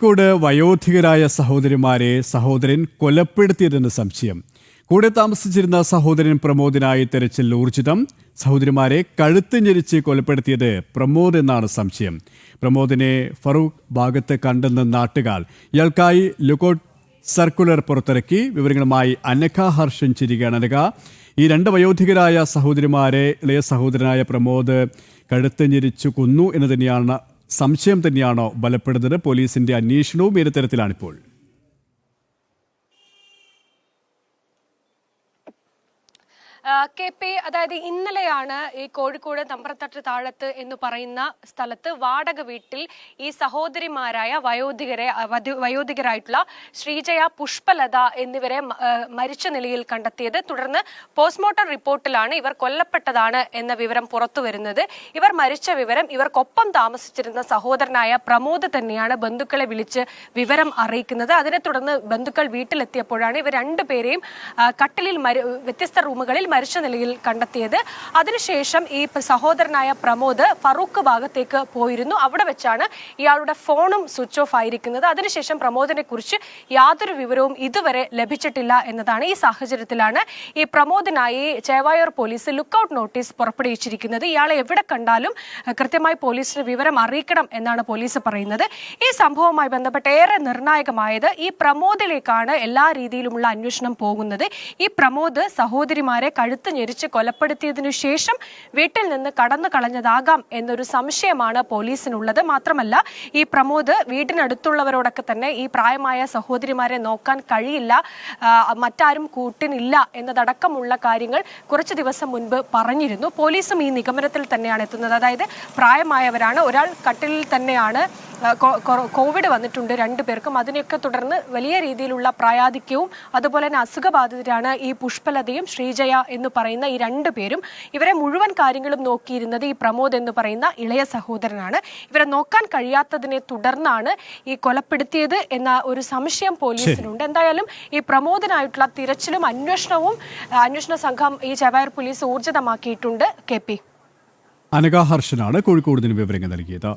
കൂടെ വയോധികരായ സഹോദരൻ കൊലപ്പെടുത്തിയതെന്ന് സംശയം. കൂടെ താമസിച്ചിരുന്ന സഹോദരൻ പ്രമോദിനായി തെരച്ചിൽ ഊർജിതം. സഹോദരിമാരെ കഴുത്ത് ഞെരിച്ച് കൊലപ്പെടുത്തിയത് പ്രമോദ് എന്നാണ് സംശയം. പ്രമോദിനെ ഫറൂഖ് ഭാഗത്ത് കണ്ടെന്ന് നാട്ടുകാർ. ഇയാൾക്കായി ലുക്കൌട്ട് സർക്കുലർ പുറത്തിറക്കി. വിവരങ്ങളുമായി അനഘ ഹർഷൻ ചിരികയാണ്. അനഘ, ഈ രണ്ട് വയോധികരായ സഹോദരിമാരെ ഇളയ സഹോദരനായ പ്രമോദ് കഴുത്ത് ഞെരിച്ചു കൊന്നു എന്ന് തന്നെയാണ് സംശയം തന്നെയാണോ ബലപ്പെടുന്നത്? പോലീസിന്റെ അന്വേഷണവും ഏത് തരത്തിലാണിപ്പോൾ? KP, അതായത് ഇന്നലെയാണ് ഈ കോഴിക്കോട് തമ്പ്രത്തട്ട് താഴത്ത് എന്ന് പറയുന്ന സ്ഥലത്ത് വാടക വീട്ടിൽ ഈ സഹോദരിമാരായ വയോധികരായിട്ടുള്ള ശ്രീജയ, പുഷ്പലത എന്നിവരെ മരിച്ച നിലയിൽ കണ്ടെത്തിയത്. തുടർന്ന് പോസ്റ്റ്മോർട്ടം റിപ്പോർട്ടിലാണ് ഇവർ കൊല്ലപ്പെട്ടതാണ് എന്ന വിവരം പുറത്തു വരുന്നത്. ഇവർ മരിച്ച വിവരം ഇവർക്കൊപ്പം താമസിച്ചിരുന്ന സഹോദരനായ പ്രമോദ് തന്നെയാണ് ബന്ധുക്കളെ വിളിച്ച് വിവരം അറിയിക്കുന്നത്. അതിനെ തുടർന്ന് ബന്ധുക്കൾ വീട്ടിലെത്തിയപ്പോഴാണ് ഇവർ രണ്ടുപേരെയും കട്ടിലിൽ വ്യത്യസ്ത റൂമുകളിൽ മരിച്ച നിലയിൽ കണ്ടെത്തിയത്. അതിനുശേഷം ഈ സഹോദരനായ പ്രമോദ് ഫറൂഖ് ഭാഗത്തേക്ക് പോയിരുന്നു. അവിടെ വെച്ചാണ് ഇയാളുടെ ഫോണും സ്വിച്ച് ഓഫ് ആയിരിക്കുന്നത്. അതിനുശേഷം പ്രമോദിനെ കുറിച്ച് യാതൊരു വിവരവും ഇതുവരെ ലഭിച്ചിട്ടില്ല എന്നതാണ്. ഈ സാഹചര്യത്തിലാണ് ഈ പ്രമോദിനായി ചേവായൂർ പോലീസ് ലുക്കൌട്ട് നോട്ടീസ് പുറപ്പെടുവിച്ചിരിക്കുന്നത്. ഇയാളെ എവിടെ കണ്ടാലും കൃത്യമായി പോലീസിന് വിവരം അറിയിക്കണം എന്നാണ് പോലീസ് പറയുന്നത്. ഈ സംഭവവുമായി ബന്ധപ്പെട്ട് ഏറെ നിർണായകമായത് ഈ പ്രമോദിലേക്കാണ് എല്ലാ രീതിയിലുമുള്ള അന്വേഷണം പോകുന്നത്. ഈ പ്രമോദ് സഹോദരിമാരെ കഴുത്ത് ഞെരിച്ച് കൊലപ്പെടുത്തിയതിനു ശേഷം വീട്ടിൽ നിന്ന് കടന്നു കളഞ്ഞതാകാം എന്നൊരു സംശയമാണ് പോലീസിനുള്ളത്. മാത്രമല്ല, ഈ പ്രമോദ് വീടിനടുത്തുള്ളവരോടൊക്കെ തന്നെ ഈ പ്രായമായ സഹോദരിമാരെ നോക്കാൻ കഴിയില്ല, മറ്റാരും കൂട്ടിനില്ല എന്നതടക്കമുള്ള കാര്യങ്ങൾ കുറച്ച് ദിവസം മുൻപ് പറഞ്ഞിരുന്നു. പോലീസും ഈ നിഗമനത്തിൽ തന്നെയാണ് എത്തുന്നത്. അതായത് പ്രായമായവരാണ്, ഒരാൾ കട്ടിലിൽ തന്നെയാണ്, കോവിഡ് വന്നിട്ടുണ്ട് രണ്ടുപേർക്കും. അതിനെയൊക്കെ തുടർന്ന് വലിയ രീതിയിലുള്ള പ്രായാധിക്യവും അതുപോലെ തന്നെ അസുഖബാധിതരാണ് ഈ പുഷ്പലതയും ശ്രീജയ എന്ന് പറയുന്ന ഈ രണ്ടുപേരും. ഇവരെ മുഴുവൻ കാര്യങ്ങളും നോക്കിയിരുന്നത് ഈ പ്രമോദ് എന്ന് പറയുന്ന ഇളയ സഹോദരനാണ്. ഇവരെ നോക്കാൻ കഴിയാത്തതിനെ തുടർന്നാണ് ഈ കൊലപ്പെടുത്തിയത് എന്ന ഒരു സംശയം പോലീസിനുണ്ട്. എന്തായാലും ഈ പ്രമോദിനായിട്ടുള്ള തിരച്ചിലും അന്വേഷണ സംഘം ഈ ചേവായൂർ പോലീസ് ഊർജിതമാക്കിയിട്ടുണ്ട്. KP. അനഘ ഹർഷനാണ് കോഴിക്കോട് നിന്ന് വിവരങ്ങൾ നൽകിയത്.